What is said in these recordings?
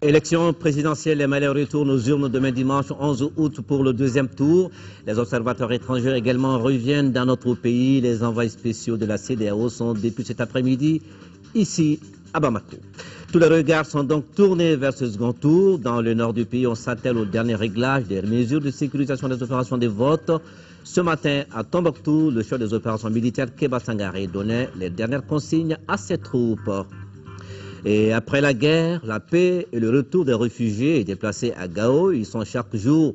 Élection présidentielle, les Maliens retournent aux urnes demain dimanche 11 août pour le deuxième tour. Les observateurs étrangers également reviennent dans notre pays. Les envoyés spéciaux de la CEDEAO sont depuis cet après-midi ici à Bamako. Tous les regards sont donc tournés vers ce second tour. Dans le nord du pays, on s'attelle au dernier réglage des mesures de sécurisation des opérations de vote. Ce matin, à Tombouctou, le chef des opérations militaires Kéba Sangaré donnait les dernières consignes à ses troupes. Et après la guerre, la paix et le retour des réfugiés et déplacés à Gao, ils sont chaque jour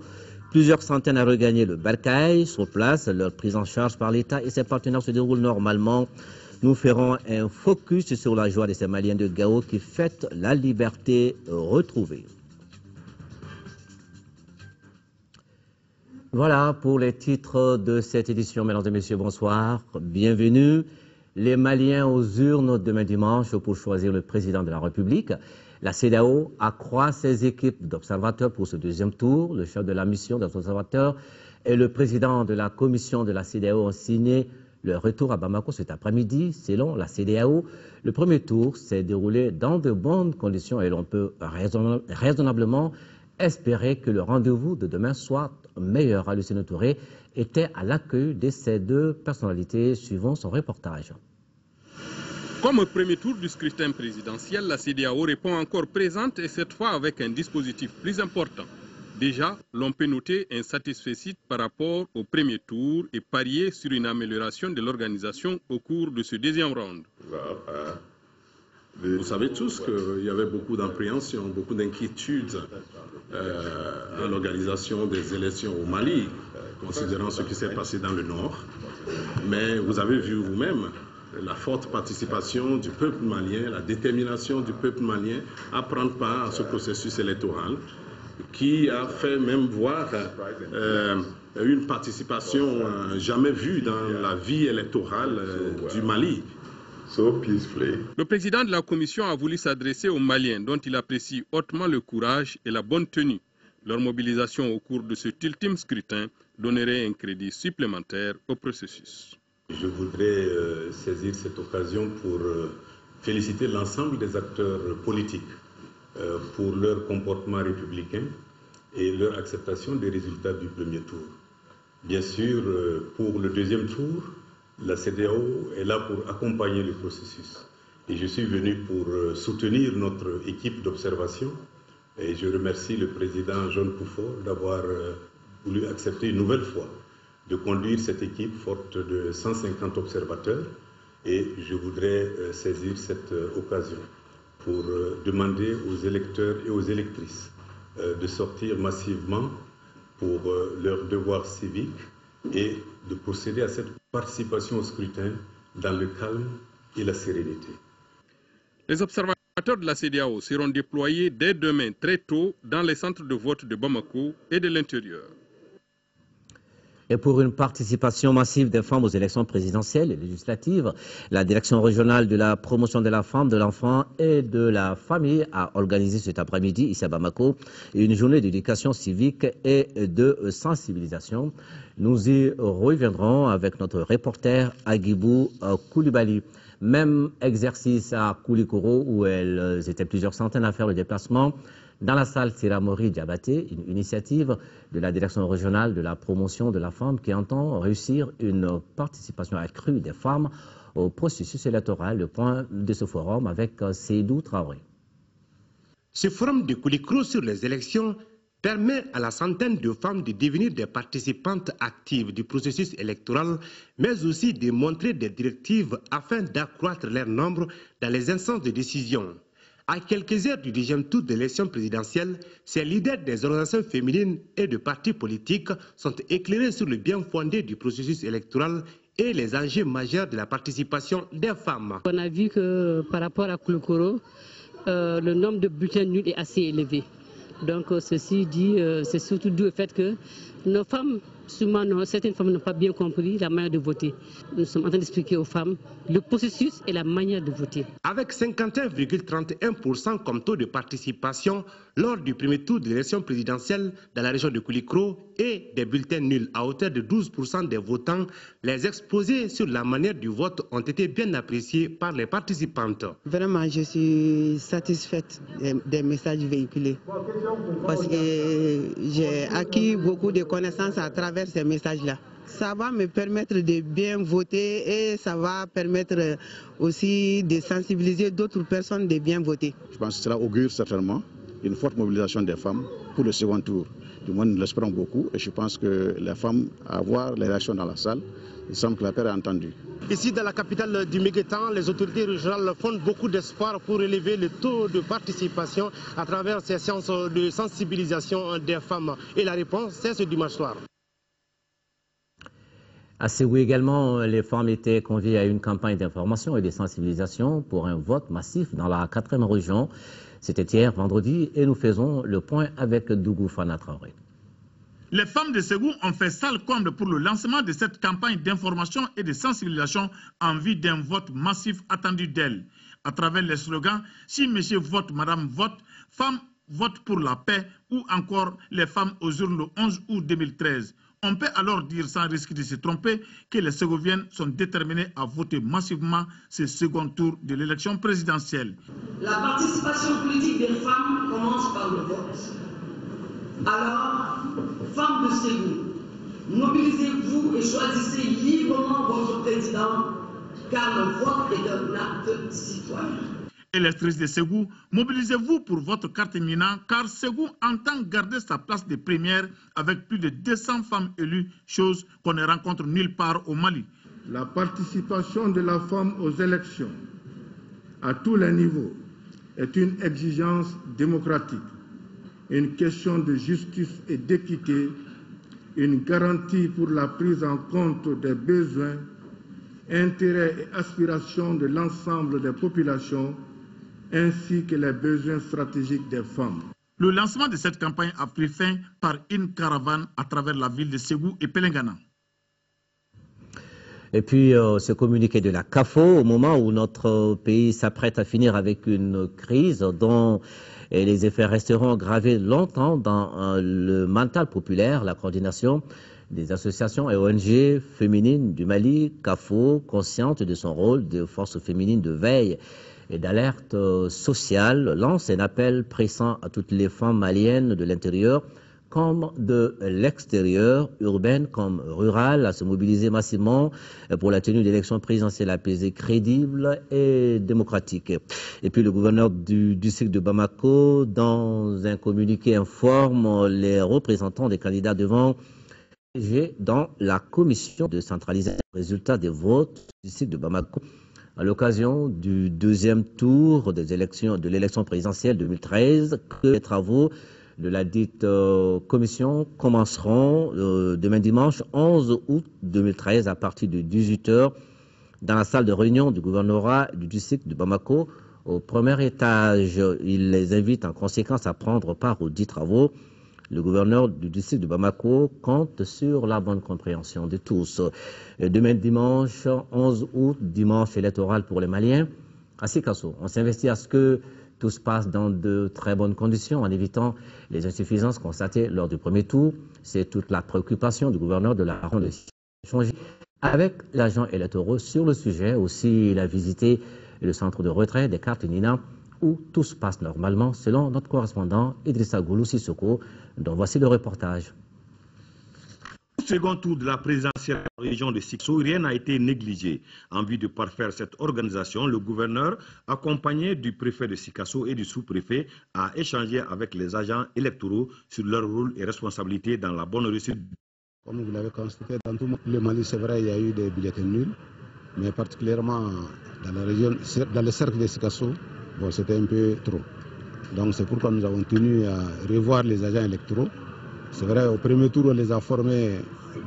plusieurs centaines à regagner le Barkaï. Sur place, leur prise en charge par l'État et ses partenaires se déroule normalement. Nous ferons un focus sur la joie de ces Maliens de Gao qui fêtent la liberté retrouvée. Voilà pour les titres de cette édition. Mesdames et messieurs, bonsoir. Bienvenue. Les Maliens aux urnes demain dimanche pour choisir le président de la République. La CEDEAO accroît ses équipes d'observateurs pour ce deuxième tour. Le chef de la mission des observateurs et le président de la commission de la CEDEAO ont signé le retour à Bamako cet après-midi. Selon la CEDEAO, le premier tour s'est déroulé dans de bonnes conditions et l'on peut raisonnablement espérer que le rendez-vous de demain soit meilleur. Lucien Touré était à l'accueil de ces deux personnalités, suivant son reportage. Comme au premier tour du scrutin présidentiel, la CEDEAO répond encore présente et cette fois avec un dispositif plus important. Déjà, l'on peut noter un satisfecit par rapport au premier tour et parier sur une amélioration de l'organisation au cours de ce deuxième round. Vous savez tous qu'il y avait beaucoup d'appréhension, beaucoup d'inquiétudes à l'organisation des élections au Mali, considérant ce qui s'est passé dans le Nord. Mais vous avez vu vous-même la forte participation du peuple malien, la détermination du peuple malien à prendre part à ce processus électoral qui a fait même voir une participation jamais vue dans la vie électorale du Mali. Le président de la commission a voulu s'adresser aux Maliens dont il apprécie hautement le courage et la bonne tenue. Leur mobilisation au cours de cet ultime scrutin donnerait un crédit supplémentaire au processus. Je voudrais saisir cette occasion pour féliciter l'ensemble des acteurs politiques pour leur comportement républicain et leur acceptation des résultats du premier tour. Bien sûr, pour le deuxième tour, la CEDEAO est là pour accompagner le processus. Et je suis venu pour soutenir notre équipe d'observation. Et je remercie le président John Kufuor d'avoir voulu accepter une nouvelle fois de conduire cette équipe forte de 150 observateurs. Et je voudrais saisir cette occasion pour demander aux électeurs et aux électrices de sortir massivement pour leur devoir civique et de procéder à cette participation au scrutin dans le calme et la sérénité. Les observateurs de la CEDEAO seront déployés dès demain très tôt dans les centres de vote de Bamako et de l'intérieur. Et pour une participation massive des femmes aux élections présidentielles et législatives, la direction régionale de la promotion de la femme, de l'enfant et de la famille a organisé cet après-midi, ici à Bamako, une journée d'éducation civique et de sensibilisation. Nous y reviendrons avec notre reporter Agibou Koulibaly. Même exercice à Koulikoro où elles étaient plusieurs centaines à faire le déplacement. Dans la salle Siramori Diabaté, une initiative de la direction régionale de la promotion de la femme qui entend réussir une participation accrue des femmes au processus électoral. Le point de ce forum avec Seydou Traoré. Ce forum de Koulikoro sur les élections permet à la centaine de femmes de devenir des participantes actives du processus électoral, mais aussi de montrer des directives afin d'accroître leur nombre dans les instances de décision. À quelques heures du deuxième tour de l'élection présidentielle, ces leaders des organisations féminines et de partis politiques sont éclairés sur le bien fondé du processus électoral et les enjeux majeurs de la participation des femmes. On a vu que par rapport à Koulikoro, le nombre de bulletins nuls est assez élevé. Donc ceci dit, c'est surtout dû au fait que Nos femmes, souvent, certaines femmes n'ont pas bien compris la manière de voter. Nous sommes en train d'expliquer aux femmes le processus et la manière de voter. Avec 51,31% comme taux de participation lors du premier tour de l'élection présidentielle dans la région de Koulikro et des bulletins nuls à hauteur de 12% des votants, les exposés sur la manière du vote ont été bien appréciés par les participantes. Vraiment, je suis satisfaite des messages véhiculés parce que j'ai acquis beaucoup de connaissances à travers ces messages-là. Ça va me permettre de bien voter et ça va permettre aussi de sensibiliser d'autres personnes de bien voter. Je pense que cela augure certainement une forte mobilisation des femmes pour le second tour. Du moins, nous l'espérons beaucoup et je pense que les femmes, à voir les réactions dans la salle, il semble que l'appel est entendu. Ici, dans la capitale du Méguétan, les autorités régionales font beaucoup d'espoir pour élever le taux de participation à travers ces séances de sensibilisation des femmes. Et la réponse, c'est ce dimanche soir. À Ségou également, les femmes étaient conviées à une campagne d'information et de sensibilisation pour un vote massif dans la 4e région. C'était hier, vendredi, et nous faisons le point avec Dougou Fana Traoré. Les femmes de Ségou ont fait salle comble pour le lancement de cette campagne d'information et de sensibilisation en vue d'un vote massif attendu d'elles. À travers les slogans « Si monsieur vote, madame vote »,« Femmes vote pour la paix » ou encore « Les femmes aux urnes le 11 août 2013 ». On peut alors dire sans risque de se tromper que les Ségouviennes sont déterminées à voter massivement ce second tour de l'élection présidentielle. La participation politique des femmes commence par le vote. Alors, femmes de Ségou, mobilisez-vous et choisissez librement votre président, car le vote est un acte citoyen. Électrices de Ségou, mobilisez-vous pour votre carte éminente, car Ségou entend garder sa place de première avec plus de 200 femmes élues, chose qu'on ne rencontre nulle part au Mali. La participation de la femme aux élections, à tous les niveaux, est une exigence démocratique, une question de justice et d'équité, une garantie pour la prise en compte des besoins, intérêts et aspirations de l'ensemble des populations, ainsi que les besoins stratégiques des femmes. Le lancement de cette campagne a pris fin par une caravane à travers la ville de Ségou et Pelengana. Et puis, ce communiqué de la CAFO, au moment où notre pays s'apprête à finir avec une crise dont les effets resteront gravés longtemps dans le mental populaire, la coordination des associations et ONG féminines du Mali, CAFO, consciente de son rôle de force féminine de veille et d'alerte sociale, lance un appel pressant à toutes les femmes maliennes de l'intérieur comme de l'extérieur, urbaine comme rurale, à se mobiliser massivement pour la tenue d'élections présidentielles apaisées, crédibles et démocratiques. Et puis le gouverneur du district de Bamako, dans un communiqué, informe les représentants des candidats devant dans la commission de centralisation des résultats des votes du district de Bamako à l'occasion du deuxième tour de l'élection présidentielle 2013, que les travaux de la dite commission commenceront demain dimanche 11 août 2013 à partir de 18h dans la salle de réunion du gouvernorat du district de Bamako au premier étage. Il les invite en conséquence à prendre part aux dits travaux. Le gouverneur du district de Bamako compte sur la bonne compréhension de tous. Demain dimanche 11 août, dimanche électoral pour les Maliens. À Sikasso, on s'investit à ce que tout se passe dans de très bonnes conditions en évitant les insuffisances constatées lors du premier tour. C'est toute la préoccupation du gouverneur de la région de changer avec l'agent électoral sur le sujet. Aussi, il a visité le centre de retrait des cartes Nina où tout se passe normalement selon notre correspondant Idrissa Goulou Sissoko, dont voici le reportage. Au second tour de la présidentielle de la région de Sikasso, rien n'a été négligé. En vue de parfaire cette organisation, le gouverneur, accompagné du préfet de Sikasso et du sous-préfet, a échangé avec les agents électoraux sur leur rôle et responsabilités dans la bonne réussite. Comme vous l'avez constaté, dans tout le Mali, c'est vrai, il y a eu des bulletins nuls, mais particulièrement dans la région, dans le cercle de Sikasso, bon, c'était un peu trop. Donc c'est pourquoi nous avons tenu à revoir les agents électoraux. C'est vrai, au premier tour, on les a formés,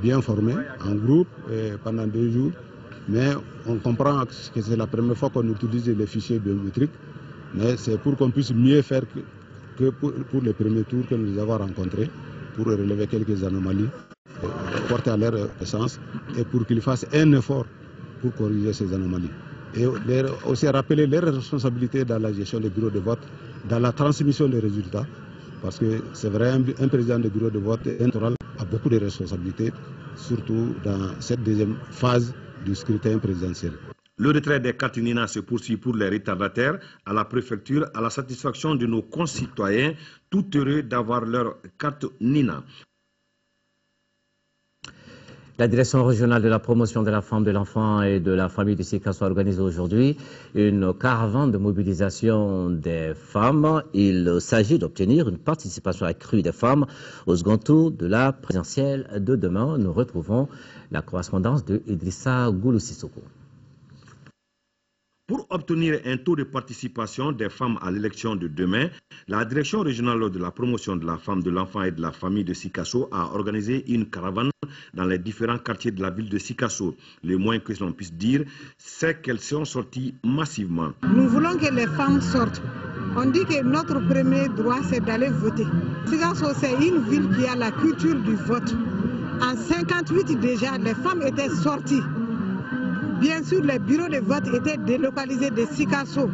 bien formés, en groupe, pendant 2 jours. Mais on comprend que c'est la première fois qu'on utilise les fichiers biométriques. Mais c'est pour qu'on puisse mieux faire que pour les premiers tours que nous avons rencontrés. pour relever quelques anomalies, porter à leur essence et pour qu'ils fassent un effort pour corriger ces anomalies. Et aussi rappeler leurs responsabilités dans la gestion des bureaux de vote, dans la transmission des résultats, parce que c'est vrai, un président de bureau de vote électoral a beaucoup de responsabilités, surtout dans cette deuxième phase du scrutin présidentiel. Le retrait des cartes Nina se poursuit pour les retardataires à la préfecture à la satisfaction de nos concitoyens, tout heureux d'avoir leur carte Nina. La direction régionale de la promotion de la femme, de l'enfant et de la famille de Sikasso organise aujourd'hui une caravane de mobilisation des femmes. Il s'agit d'obtenir une participation accrue des femmes au second tour de la présidentielle de demain. Nous retrouvons la correspondance de Idrissa Goulou-Sissoko. Pour obtenir un taux de participation des femmes à l'élection de demain, la direction régionale de la promotion de la femme, de l'enfant et de la famille de Sikasso a organisé une caravane dans les différents quartiers de la ville de Sikasso. Le moins que l'on puisse dire, c'est qu'elles sont sorties massivement. Nous voulons que les femmes sortent. On dit que notre premier droit, c'est d'aller voter. Sikasso, c'est une ville qui a la culture du vote. En 1958 déjà, les femmes étaient sorties. Bien sûr, les bureaux de vote étaient délocalisés de Sikasso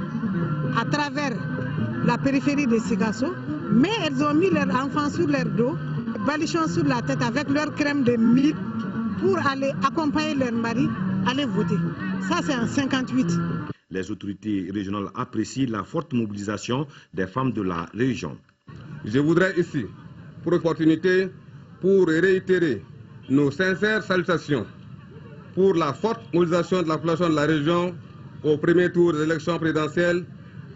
à travers la périphérie de Sikasso, mais elles ont mis leurs enfants sur leur dos, balichons sur la tête avec leur crème de mille pour aller accompagner leur mari, aller voter. Ça, c'est en 1958. Les autorités régionales apprécient la forte mobilisation des femmes de la région. Je voudrais ici, pour l'opportunité, pour réitérer nos sincères salutations pour la forte mobilisation de la population de la région au premier tour des élections présidentielles,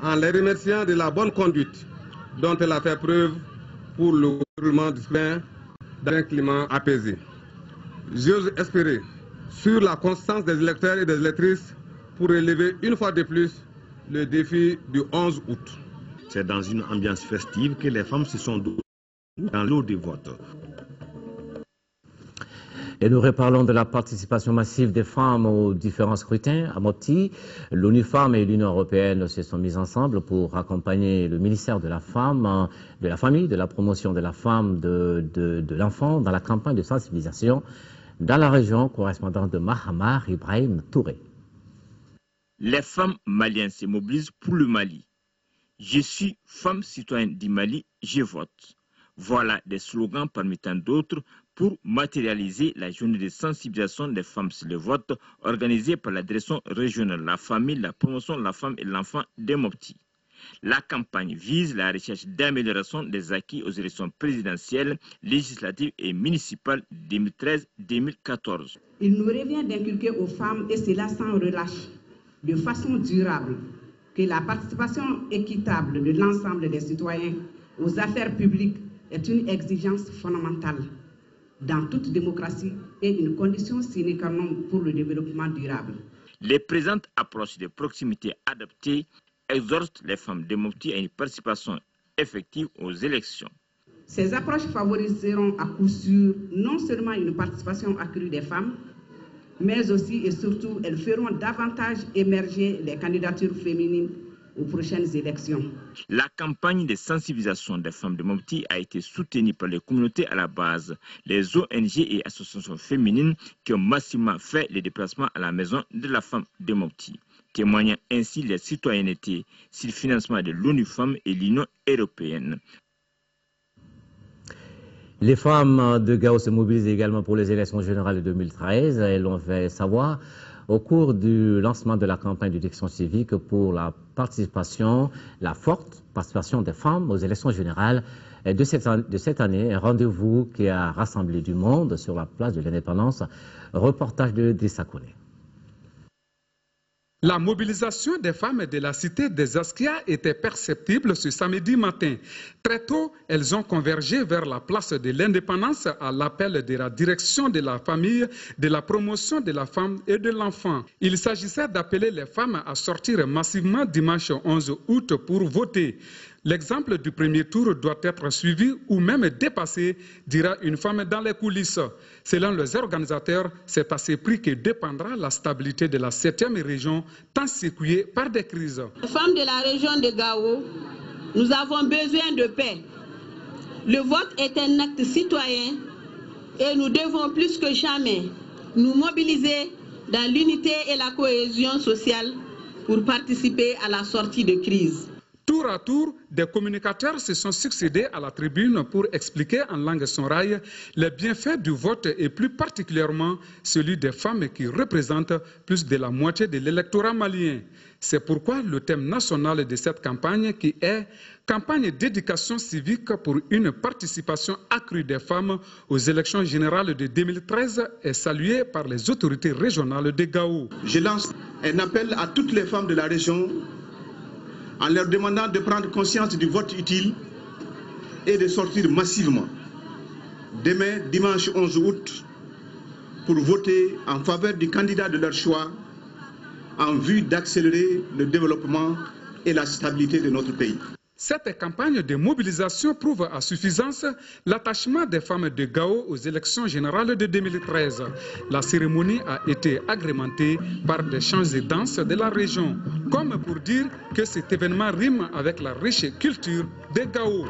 en les remerciant de la bonne conduite dont elle a fait preuve pour le déroulement du scrutin dans un climat apaisé. J'ose espérer sur la constance des électeurs et des électrices pour relever une fois de plus le défi du 11 août. C'est dans une ambiance festive que les femmes se sont données dans l'eau de vote. Et nous reparlons de la participation massive des femmes aux différents scrutins. À Mopti, l'ONU Femmes et l'Union européenne se sont mises ensemble pour accompagner le ministère de la Femme, de la Famille, de la promotion de la femme, de l'enfant dans la campagne de sensibilisation dans la région. Correspondant de Mahamar, Ibrahim Touré. Les femmes maliennes se mobilisent pour le Mali. Je suis femme citoyenne du Mali, je vote. Voilà des slogans parmi tant d'autres pour matérialiser la journée de sensibilisation des femmes sur le vote organisée par la direction régionale de la famille, la promotion de la femme et de l'enfant de Mopti. La campagne vise la recherche d'amélioration des acquis aux élections présidentielles, législatives et municipales 2013-2014. Il nous revient d'inculquer aux femmes, et cela sans relâche, de façon durable, que la participation équitable de l'ensemble des citoyens aux affaires publiques est une exigence fondamentale dans toute démocratie et une condition sine qua non pour le développement durable. Les présentes approches de proximité adaptées exhortent les femmes de Mopti à une participation effective aux élections. Ces approches favoriseront à coup sûr non seulement une participation accrue des femmes, mais aussi et surtout elles feront davantage émerger les candidatures féminines aux prochaines élections. La campagne de sensibilisation des femmes de Mopti a été soutenue par les communautés à la base, les ONG et associations féminines qui ont massivement fait les déplacements à la maison de la femme de Mopti, témoignant ainsi les citoyennetés sur le financement de l'ONU Femmes et l'Union européenne. Les femmes de Gao se mobilisent également pour les élections générales de 2013. Elles l'ont fait savoir au cours du lancement de la campagne d'élection civique pour la participation, la forte participation des femmes aux élections générales de cette année. Un rendez-vous qui a rassemblé du monde sur la place de l'Indépendance. Reportage de Dessakone. La mobilisation des femmes de la cité des Askia était perceptible ce samedi matin. Très tôt, elles ont convergé vers la place de l'Indépendance à l'appel de la direction de la famille, de la promotion de la femme et de l'enfant. Il s'agissait d'appeler les femmes à sortir massivement dimanche 11 août pour voter. L'exemple du premier tour doit être suivi ou même dépassé, dira une femme dans les coulisses. Selon les organisateurs, c'est à ce prix que dépendra la stabilité de la 7e région, tant secouée par des crises. Les femmes de la région de Gao, nous avons besoin de paix. Le vote est un acte citoyen et nous devons plus que jamais nous mobiliser dans l'unité et la cohésion sociale pour participer à la sortie de crise. Tour à tour, des communicateurs se sont succédés à la tribune pour expliquer en langue sonraille les bienfaits du vote et plus particulièrement celui des femmes qui représentent plus de la moitié de l'électorat malien. C'est pourquoi le thème national de cette campagne qui est « Campagne d'éducation civique pour une participation accrue des femmes aux élections générales de 2013 » est salué par les autorités régionales de Gao. Je lance un appel à toutes les femmes de la région en leur demandant de prendre conscience du vote utile et de sortir massivement demain, dimanche 11 août, pour voter en faveur du candidat de leur choix en vue d'accélérer le développement et la stabilité de notre pays. Cette campagne de mobilisation prouve à suffisance l'attachement des femmes de Gao aux élections générales de 2013. La cérémonie a été agrémentée par des chants et danses de la région, comme pour dire que cet événement rime avec la riche culture de Gao.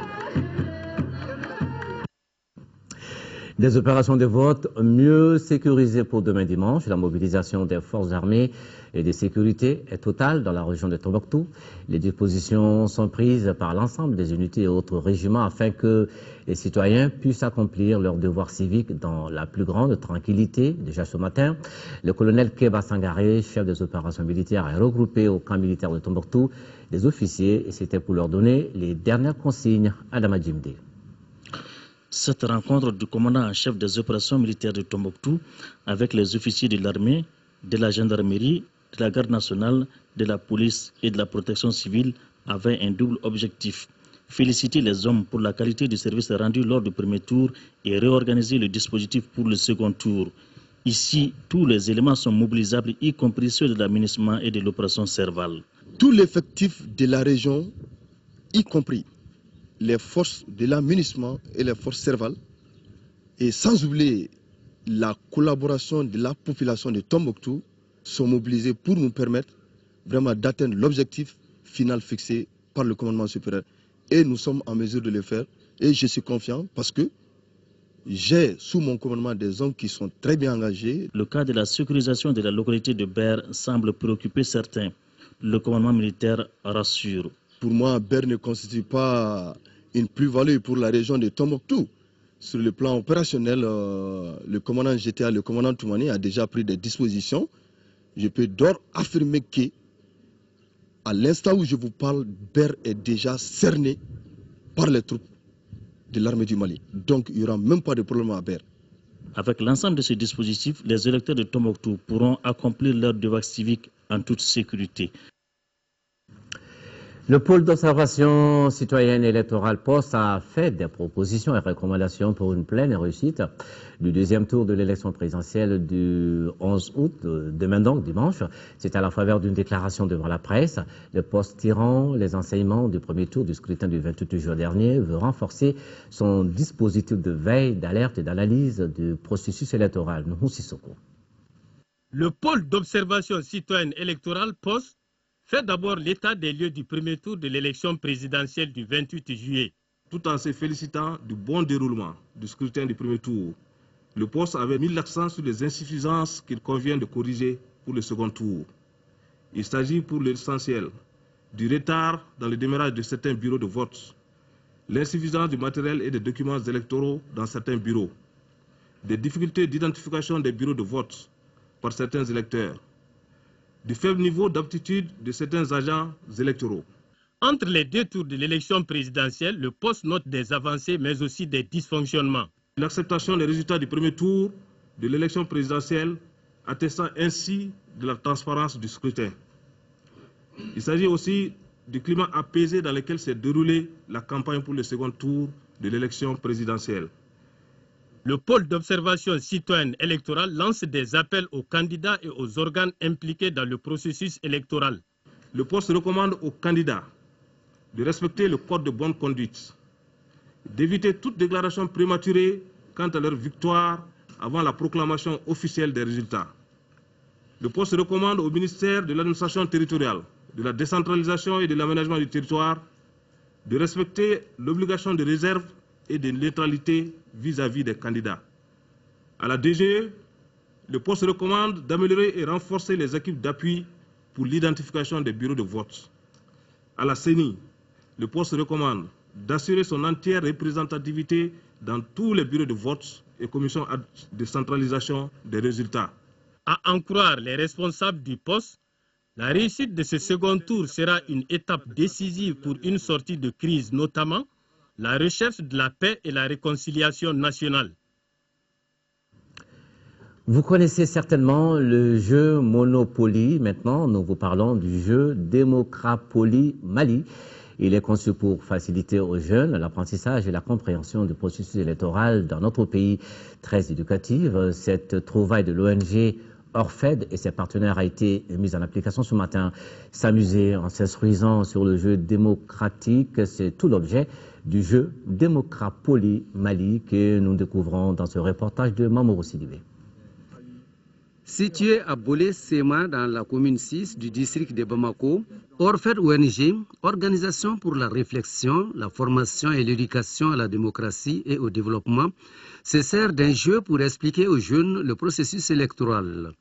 Des opérations de vote mieux sécurisées pour demain dimanche. La mobilisation des forces armées et de sécurité est totale dans la région de Tombouctou. Les dispositions sont prises par l'ensemble des unités et autres régiments afin que les citoyens puissent accomplir leurs devoirs civiques dans la plus grande tranquillité. Déjà ce matin, le colonel Keba Sangaré, chef des opérations militaires, a regroupé au camp militaire de Tombouctou des officiers et c'était pour leur donner les dernières consignes à Adama Djimde. Cette rencontre du commandant en chef des opérations militaires de Tombouctou avec les officiers de l'armée, de la gendarmerie, de la garde nationale, de la police et de la protection civile avait un double objectif. Féliciter les hommes pour la qualité du service rendu lors du premier tour et réorganiser le dispositif pour le second tour. Ici, tous les éléments sont mobilisables, y compris ceux de l'aménagement et de l'opération Serval. Tout l'effectif de la région, y compris les forces de l'aménagement et les forces Serval, et sans oublier la collaboration de la population de Tombouctou, sont mobilisés pour nous permettre vraiment d'atteindre l'objectif final fixé par le commandement supérieur. Et nous sommes en mesure de le faire. Et je suis confiant parce que j'ai sous mon commandement des hommes qui sont très bien engagés. Le cas de la sécurisation de la localité de Ber semble préoccuper certains. Le commandement militaire rassure. Pour moi, Ber ne constitue pas une plus-value pour la région de Tombouctou. Sur le plan opérationnel, le commandant GTA, le commandant Toumani a déjà pris des dispositions. Je peux d'ores affirmer que, à l'instant où je vous parle, Ber est déjà cerné par les troupes de l'armée du Mali. Donc il n'y aura même pas de problème à Ber. Avec l'ensemble de ces dispositifs, les électeurs de Tombouctou pourront accomplir leur devoir civique en toute sécurité. Le pôle d'observation citoyenne électorale POST a fait des propositions et recommandations pour une pleine réussite du deuxième tour de l'élection présidentielle du 11 août, demain donc, dimanche. C'est à la faveur d'une déclaration devant la presse. Le POST, tirant les enseignements du premier tour du scrutin du 28 juin dernier, veut renforcer son dispositif de veille, d'alerte et d'analyse du processus électoral. Le pôle d'observation citoyenne électorale POST fait d'abord l'état des lieux du premier tour de l'élection présidentielle du 28 juillet. Tout en se félicitant du bon déroulement du scrutin du premier tour, le poste avait mis l'accent sur les insuffisances qu'il convient de corriger pour le second tour. Il s'agit pour l'essentiel du retard dans le démarrage de certains bureaux de vote, l'insuffisance du matériel et des documents électoraux dans certains bureaux, des difficultés d'identification des bureaux de vote par certains électeurs, du faible niveau d'aptitude de certains agents électoraux. Entre les deux tours de l'élection présidentielle, le poste note des avancées mais aussi des dysfonctionnements. L'acceptation des résultats du premier tour de l'élection présidentielle attestant ainsi de la transparence du scrutin. Il s'agit aussi du climat apaisé dans lequel s'est déroulée la campagne pour le second tour de l'élection présidentielle. Le pôle d'observation citoyenne électorale lance des appels aux candidats et aux organes impliqués dans le processus électoral. Le poste recommande aux candidats de respecter le code de bonne conduite, d'éviter toute déclaration prématurée quant à leur victoire avant la proclamation officielle des résultats. Le poste recommande au ministère de l'administration territoriale, de la décentralisation et de l'aménagement du territoire de respecter l'obligation de réserve et de neutralité vis-à-vis des candidats. À la DGE, le poste recommande d'améliorer et renforcer les équipes d'appui pour l'identification des bureaux de vote. À la CENI, le poste recommande d'assurer son entière représentativité dans tous les bureaux de vote et commissions de centralisation des résultats. À en croire les responsables du poste, la réussite de ce second tour sera une étape décisive pour une sortie de crise, notamment la recherche de la paix et la réconciliation nationale. Vous connaissez certainement le jeu Monopoly. Maintenant, nous vous parlons du jeu Démocrapoly Mali. Il est conçu pour faciliter aux jeunes l'apprentissage et la compréhension du processus électoral dans notre pays. Très éducative, cette trouvaille de l'ONG Orfed et ses partenaires a été mise en application ce matin. S'amuser en s'instruisant sur le jeu démocratique, c'est tout l'objet du jeu Démocrapoly Mali que nous découvrons dans ce reportage de Mamoru Sidibé. Situé à Bolé-Sema dans la commune 6 du district de Bamako, Orfed ONG, Organisation pour la réflexion, la formation et l'éducation à la démocratie et au développement, se sert d'un jeu pour expliquer aux jeunes le processus électoral.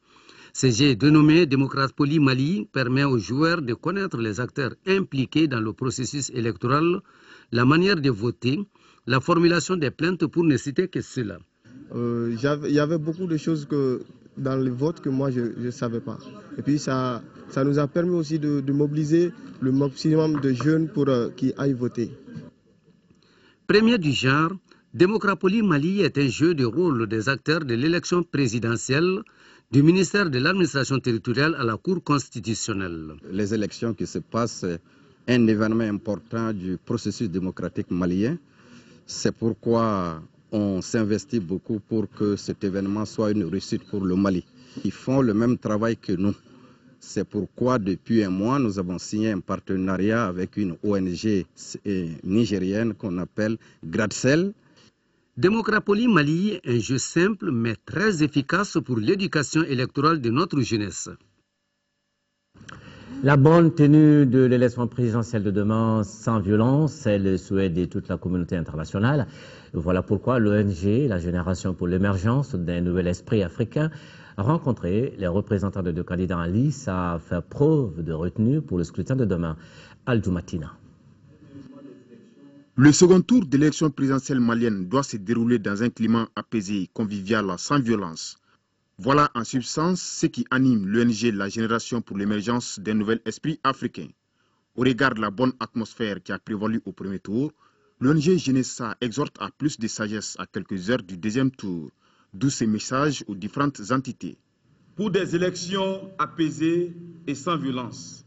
Ce jeu dénommé Démocrapoly Mali permet aux joueurs de connaître les acteurs impliqués dans le processus électoral, la manière de voter, la formulation des plaintes pour ne citer que cela. Il y avait beaucoup de choses dans le vote que moi je ne savais pas. Et puis ça nous a permis aussi de mobiliser le maximum de jeunes pour qui aillent voter. Premier du genre, Démocrapoly Mali est un jeu de rôle des acteurs de l'élection présidentielle du ministère de l'administration territoriale à la Cour constitutionnelle. Les élections qui se passent, un événement important du processus démocratique malien. C'est pourquoi on s'investit beaucoup pour que cet événement soit une réussite pour le Mali. Ils font le même travail que nous. C'est pourquoi depuis un mois, nous avons signé un partenariat avec une ONG nigérienne qu'on appelle Gradsel. Démocrapoly Mali, un jeu simple mais très efficace pour l'éducation électorale de notre jeunesse. La bonne tenue de l'élection présidentielle de demain sans violence, c'est le souhait de toute la communauté internationale. Voilà pourquoi l'ONG, la Génération pour l'émergence d'un nouvel esprit africain, a rencontré les représentants de deux candidats en lice à faire preuve de retenue pour le scrutin de demain. Al-Doumatina. Le second tour de l'élection présidentielle malienne doit se dérouler dans un climat apaisé, convivial, sans violence. Voilà en substance ce qui anime l'ONG La Génération pour l'émergence d'un nouvel esprit africain. Au regard de la bonne atmosphère qui a prévalu au premier tour, l'ONG Genessa exhorte à plus de sagesse à quelques heures du deuxième tour, d'où ces messages aux différentes entités. Pour des élections apaisées et sans violence.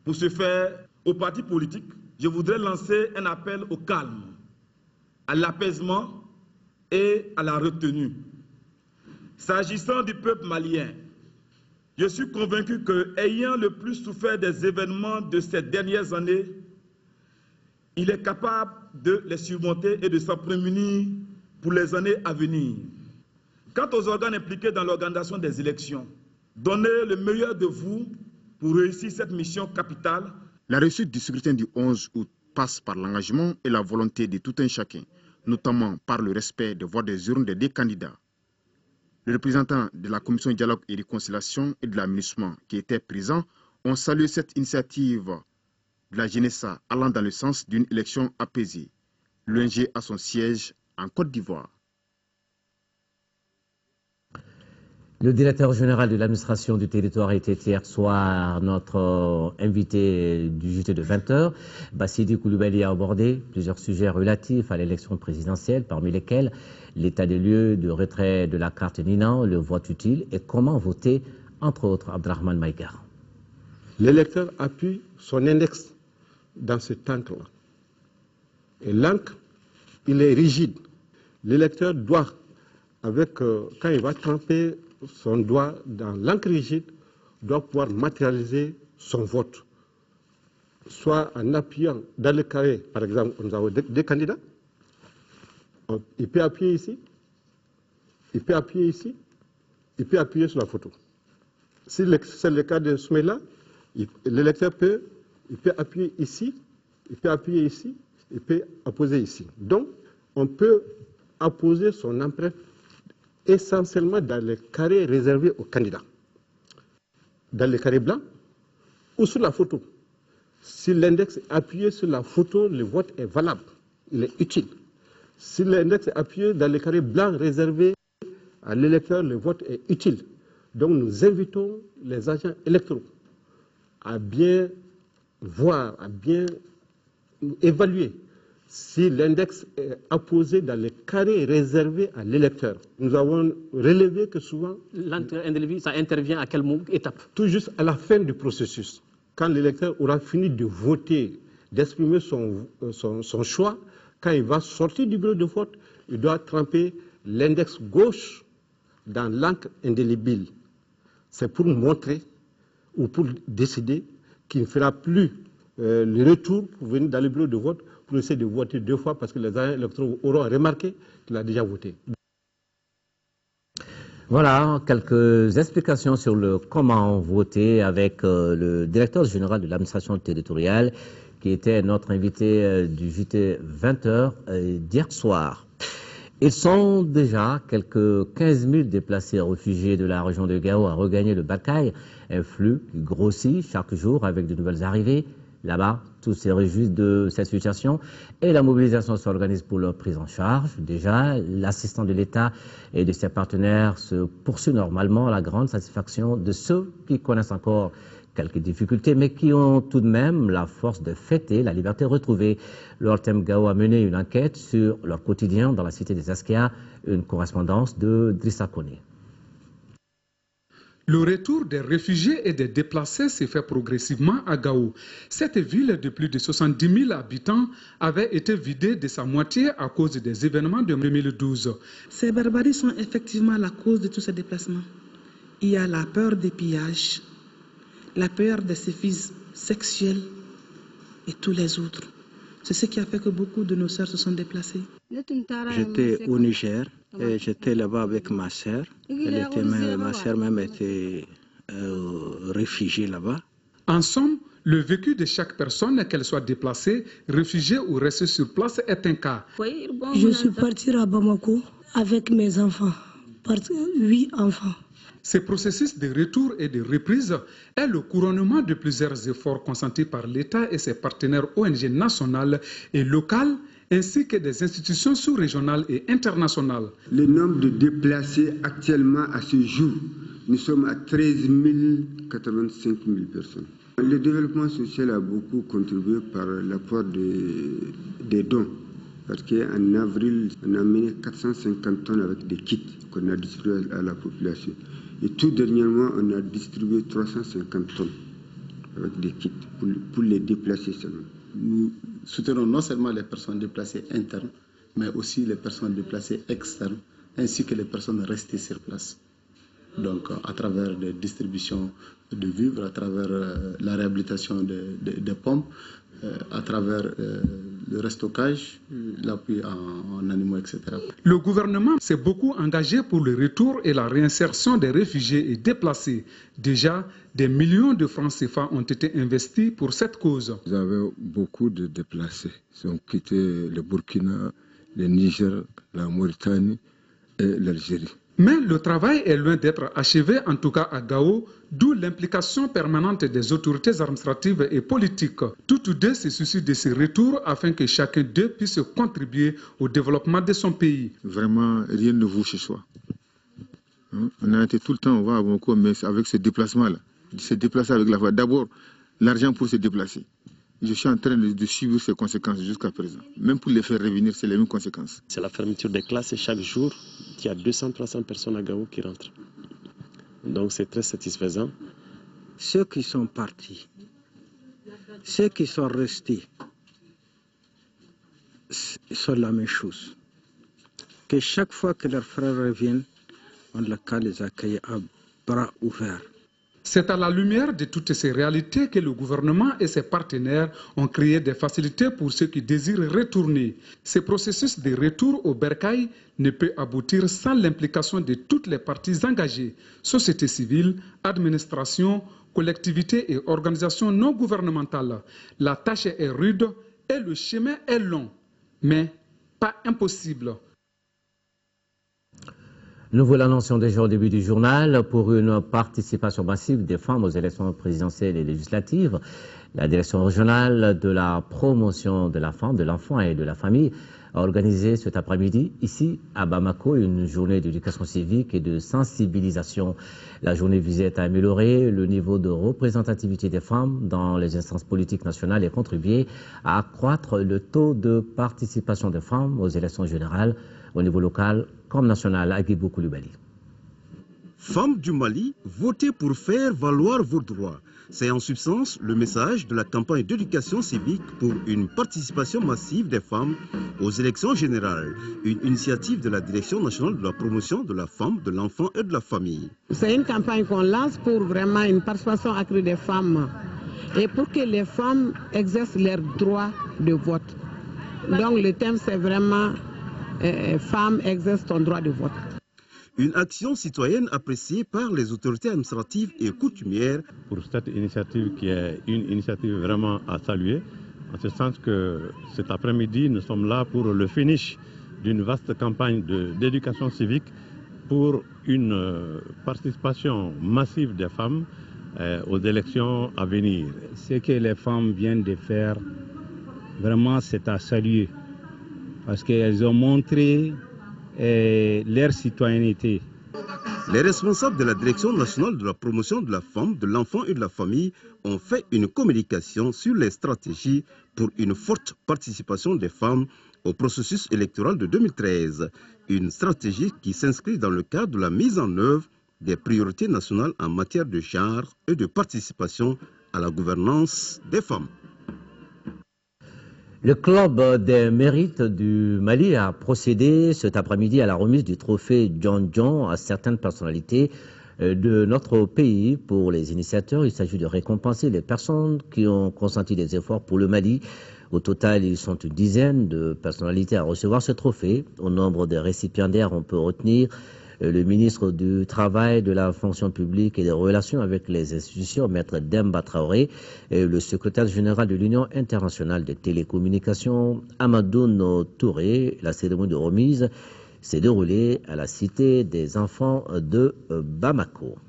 Pour ce faire, aux partis politiques, je voudrais lancer un appel au calme, à l'apaisement et à la retenue. S'agissant du peuple malien, je suis convaincu que, ayant le plus souffert des événements de ces dernières années, il est capable de les surmonter et de s'en prémunir pour les années à venir. Quant aux organes impliqués dans l'organisation des élections, donnez le meilleur de vous pour réussir cette mission capitale. La réussite du scrutin du 11 août passe par l'engagement et la volonté de tout un chacun, notamment par le respect des voix des urnes des deux candidats. Les représentants de la Commission Dialogue et Réconciliation et de l'aménagement qui étaient présents ont salué cette initiative de la Genessa allant dans le sens d'une élection apaisée. L'ONG a son siège en Côte d'Ivoire. Le directeur général de l'administration du territoire était hier soir notre invité du JT de 20h. Bassidi Koulibaly a abordé plusieurs sujets relatifs à l'élection présidentielle, parmi lesquels l'état des lieux de retrait de la carte Nina, le vote utile et comment voter, entre autres. Abdrahman Maïgar. L'électeur appuie son index dans cet encre-là. Et l'encre, il est rigide. L'électeur doit, quand il va tremper son doigt dans l'encre rigide, doit pouvoir matérialiser son vote. Soit en appuyant dans le carré, par exemple, nous avons deux candidats, il peut appuyer ici, il peut appuyer ici, il peut appuyer sur la photo. Si c'est le cas de Soumaïla, l'électeur peut appuyer ici, il peut appuyer ici, il peut apposer ici. Donc, on peut apposer son empreinte essentiellement dans les carrés réservés aux candidats. Dans les carrés blancs ou sur la photo. Si l'index est appuyé sur la photo, le vote est valable, il est utile. Si l'index est appuyé dans les carrés blancs réservés à l'électeur, le vote est utile. Donc nous invitons les agents électoraux à bien voir, à bien évaluer si l'index est apposé dans les carrés réservés à l'électeur. Nous avons relevé que souvent... Ça intervient à quelle étape? Tout juste à la fin du processus. Quand l'électeur aura fini de voter, d'exprimer son choix, quand il va sortir du bureau de vote, il doit tremper l'index gauche dans l'encre indélébile. C'est pour montrer ou pour décider qu'il ne fera plus le retour pour venir dans le bureau de vote pour essayer de voter 2 fois parce que les agents électoraux auront remarqué qu'il a déjà voté. Voilà quelques explications sur le comment voter avec le directeur général de l'administration territoriale qui était notre invité du JT 20h d'hier soir. Ils sont déjà quelques 15 000 déplacés réfugiés de la région de Gao à regagner le Barkaï, un flux qui grossit chaque jour avec de nouvelles arrivées. Là-bas, tous se réjouissent de cette situation et la mobilisation s'organise pour leur prise en charge. Déjà, l'assistance de l'État et de ses partenaires se poursuit normalement à la grande satisfaction de ceux qui connaissent encore quelques difficultés, mais qui ont tout de même la force de fêter la liberté retrouvée. L'Ortem Gao a mené une enquête sur leur quotidien dans la cité des Askia, une correspondance de Drissa Kone. Le retour des réfugiés et des déplacés s'est fait progressivement à Gao. Cette ville de plus de 70 000 habitants avait été vidée de sa moitié à cause des événements de 2012. Ces barbaries sont effectivement la cause de tous ces déplacements. Il y a la peur des pillages, la peur des sévices sexuels et tous les autres. C'est ce qui a fait que beaucoup de nos sœurs se sont déplacées. J'étais au Niger et j'étais là-bas avec ma sœur. Ma sœur même était réfugiée là-bas. En somme, le vécu de chaque personne, qu'elle soit déplacée, réfugiée ou restée sur place, est un cas. Je suis partie à Bamako avec mes enfants, 8 enfants. Ce processus de retour et de reprise est le couronnement de plusieurs efforts consentis par l'État et ses partenaires ONG nationales et locales, ainsi que des institutions sous-régionales et internationales. Le nombre de déplacés actuellement à ce jour, nous sommes à 13 085 000 personnes. Le développement social a beaucoup contribué par l'apport des dons. Parce qu'en avril, on a mené 450 tonnes avec des kits qu'on a distribués à la population. Et tout dernièrement, on a distribué 350 tonnes avec des kits pour les déplacés seulement. Nous soutenons non seulement les personnes déplacées internes, mais aussi les personnes déplacées externes, ainsi que les personnes restées sur place. Donc, à travers des distributions de vivres, à travers la réhabilitation des pompes, à travers le restockage, l'appui en animaux, etc. Le gouvernement s'est beaucoup engagé pour le retour et la réinsertion des réfugiés et déplacés. Déjà, des millions de francs CFA ont été investis pour cette cause. Vous avez beaucoup de déplacés. Ils ont quitté le Burkina, le Niger, la Mauritanie et l'Algérie. Mais le travail est loin d'être achevé, en tout cas à Gao, d'où l'implication permanente des autorités administratives et politiques. Tous deux se soucient de ce retour afin que chacun d'eux puisse contribuer au développement de son pays. Vraiment, rien ne vaut chez soi. On a été tout le temps, on va à Bamako, mais avec ce déplacement-là, se déplacer avec la voie. D'abord, l'argent pour se déplacer. Je suis en train de suivre ces conséquences jusqu'à présent. Même pour les faire revenir, c'est les mêmes conséquences. C'est la fermeture des classes et chaque jour, il y a 200-300 personnes à Gao qui rentrent. Donc c'est très satisfaisant. Ceux qui sont partis, ceux qui sont restés, sont la même chose. Que chaque fois que leurs frères reviennent, on les accueille à bras ouverts. C'est à la lumière de toutes ces réalités que le gouvernement et ses partenaires ont créé des facilités pour ceux qui désirent retourner. Ce processus de retour au Bercail ne peut aboutir sans l'implication de toutes les parties engagées, société civile, administration, collectivités et organisations non gouvernementales. La tâche est rude Et le chemin est long, mais pas impossible. Nous vous l'annoncions déjà au début du journal. Pour une participation massive des femmes aux élections présidentielles et législatives, la direction régionale de la promotion de la femme, de l'enfant et de la famille a organisé cet après-midi, ici à Bamako, une journée d'éducation civique et de sensibilisation. La journée visait à améliorer le niveau de représentativité des femmes dans les instances politiques nationales et contribuer à accroître le taux de participation des femmes aux élections générales au niveau local comme national. Agibou Koulibaly. Femmes du Mali, votez pour faire valoir vos droits. C'est en substance le message de la campagne d'éducation civique pour une participation massive des femmes aux élections générales, une initiative de la Direction nationale de la promotion de la femme, de l'enfant et de la famille. C'est une campagne qu'on lance pour vraiment une participation accrue des femmes et pour que les femmes exercent leur droit de vote. Donc le thème c'est vraiment femmes exercent ton droit de vote. Une action citoyenne appréciée par les autorités administratives et coutumières. Pour cette initiative qui est une initiative vraiment à saluer, en ce sens que cet après-midi, nous sommes là pour le finish d'une vaste campagne d'éducation civique pour une participation massive des femmes aux élections à venir. Ce que les femmes viennent de faire, vraiment c'est à saluer, parce qu'elles ont montré leur citoyenneté. Les responsables de la Direction nationale de la promotion de la femme, de l'enfant et de la famille ont fait une communication sur les stratégies pour une forte participation des femmes au processus électoral de 2013. Une stratégie qui s'inscrit dans le cadre de la mise en œuvre des priorités nationales en matière de genre et de participation à la gouvernance des femmes. Le club des mérites du Mali a procédé cet après-midi à la remise du trophée John John à certaines personnalités de notre pays. Pour les initiateurs, il s'agit de récompenser les personnes qui ont consenti des efforts pour le Mali. Au total, ils sont une dizaine de personnalités à recevoir ce trophée. Au nombre des récipiendaires, on peut retenir le ministre du Travail, de la fonction publique et des relations avec les institutions, Maître Demba Traoré, et le secrétaire général de l'Union internationale des télécommunications, Amadoun Touré. La cérémonie de remise s'est déroulée à la Cité des enfants de Bamako.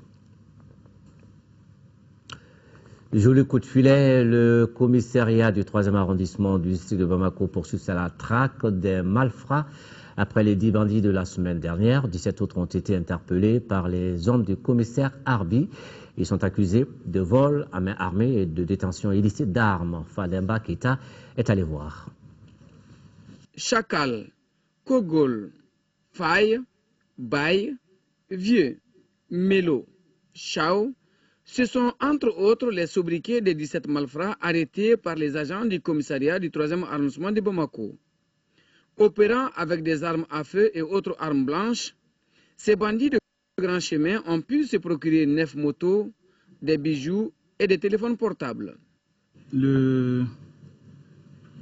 Joli coup de filet, le commissariat du 3e arrondissement du district de Bamako poursuit à la traque des malfrats. Après les 10 bandits de la semaine dernière, 17 autres ont été interpellés par les hommes du commissaire Arbi. Ils sont accusés de vol à main armée et de détention illicite d'armes. Fademba Keita est allé voir. Chacal, Kogol, Faye, Baye, Vieux, Mélo, Chao, ce sont entre autres les sobriquets des 17 malfrats arrêtés par les agents du commissariat du 3e arrondissement de Bamako. Opérant avec des armes à feu et autres armes blanches, ces bandits de grand chemin ont pu se procurer 9 motos, des bijoux et des téléphones portables. Le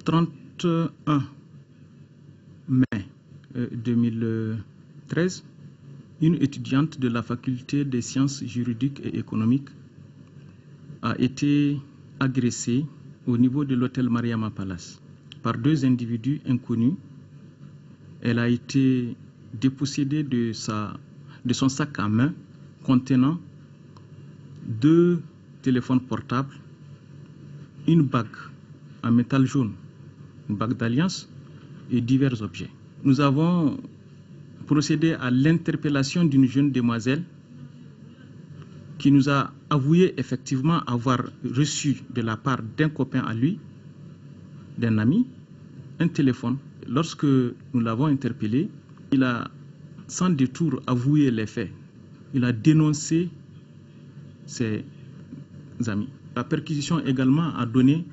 31 mai 2013, une étudiante de la faculté des sciences juridiques et économiques a été agressée au niveau de l'hôtel Mariama Palace par 2 individus inconnus. Elle a été dépossédée de son sac à main contenant 2 téléphones portables, une bague en métal jaune, une bague d'alliance et divers objets. Nous avons procédé à l'interpellation d'une jeune demoiselle qui nous a avoué effectivement avoir reçu de la part d'un copain à lui, d'un ami, un téléphone. Lorsque nous l'avons interpellé, il a sans détour avoué les faits. Il a dénoncé ses amis. La perquisition également a donné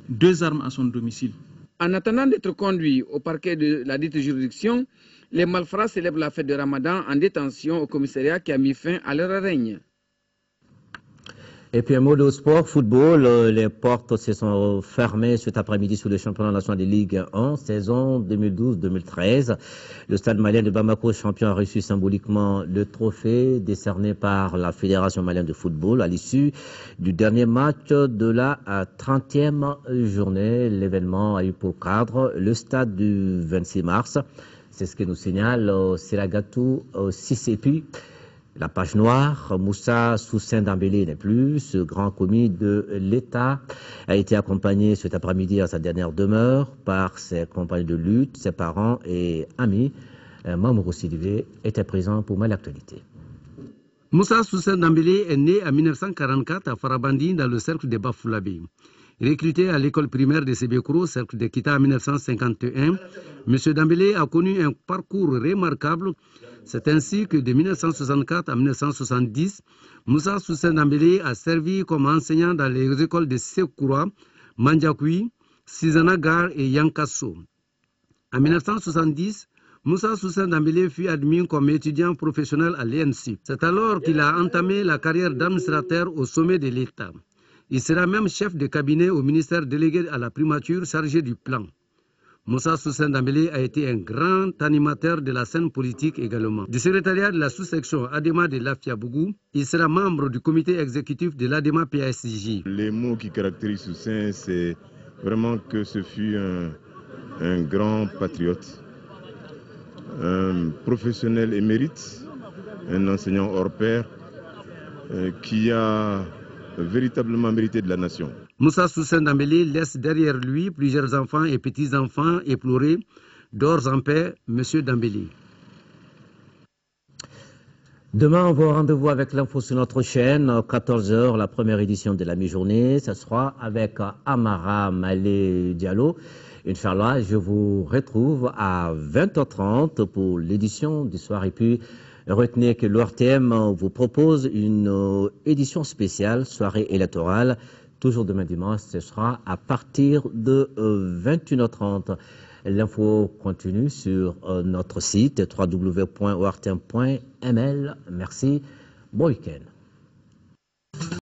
2 armes à son domicile. En attendant d'être conduits au parquet de la dite juridiction, les malfrats célèbrent la fête de Ramadan en détention au commissariat qui a mis fin à leur règne. Et puis un mot de sport, football. Les portes se sont fermées cet après-midi sous le championnat national de Ligue 1, saison 2012-2013. Le stade malien de Bamako, champion, a reçu symboliquement le trophée décerné par la Fédération malienne de football à l'issue du dernier match de la 30e journée. L'événement a eu pour cadre le stade du 26 mars. C'est ce que nous signale Seragatou Sissepi. La page noire, Moussa Soussin Dambélé n'est plus. Ce grand commis de l'État a été accompagné cet après-midi à sa dernière demeure par ses compagnons de lutte, ses parents et amis. Mamourou Sidibé était présent pour l'actualité. Moussa Soussin Dambélé est né en 1944 à Farabandi dans le cercle de Bafoulabé. Recruté à l'école primaire de Sébékro, cercle de Kita en 1951, M. Dambélé a connu un parcours remarquable. C'est ainsi que de 1964 à 1970, Moussa Soussin Dambélé a servi comme enseignant dans les écoles de Sekura, Mandjakoui, Sizanagar et Yankasso. En 1970, Moussa Soussin Dambélé fut admis comme étudiant professionnel à l'ENSI. C'est alors qu'il a entamé la carrière d'administrateur au sommet de l'État. Il sera même chef de cabinet au ministère délégué à la primature chargé du plan. Moussa Soussin Dambélé a été un grand animateur de la scène politique également. Du secrétariat de la sous-section Adema de Lafiabougou, il sera membre du comité exécutif de l'Adema PSJ. Les mots qui caractérisent Soussin, c'est vraiment que ce fut un grand patriote, un professionnel émérite, un enseignant hors pair qui a véritablement mérité de la nation. Moussa Soussin Dambélé laisse derrière lui plusieurs enfants et petits-enfants éplorés. Dors en paix, Monsieur Dambélé. Demain, on va au rendez-vous avec l'info sur notre chaîne, 14h, la première édition de la mi-journée. Ce sera avec Amara Malé Diallo. Inch'Allah, je vous retrouve à 20h30 pour l'édition du soir. Et puis, retenez que l'ORTM vous propose une édition spéciale, soirée électorale. Toujours demain dimanche, ce sera à partir de 21h30. L'info continue sur notre site www.ortm.ml. Merci, bon week-end.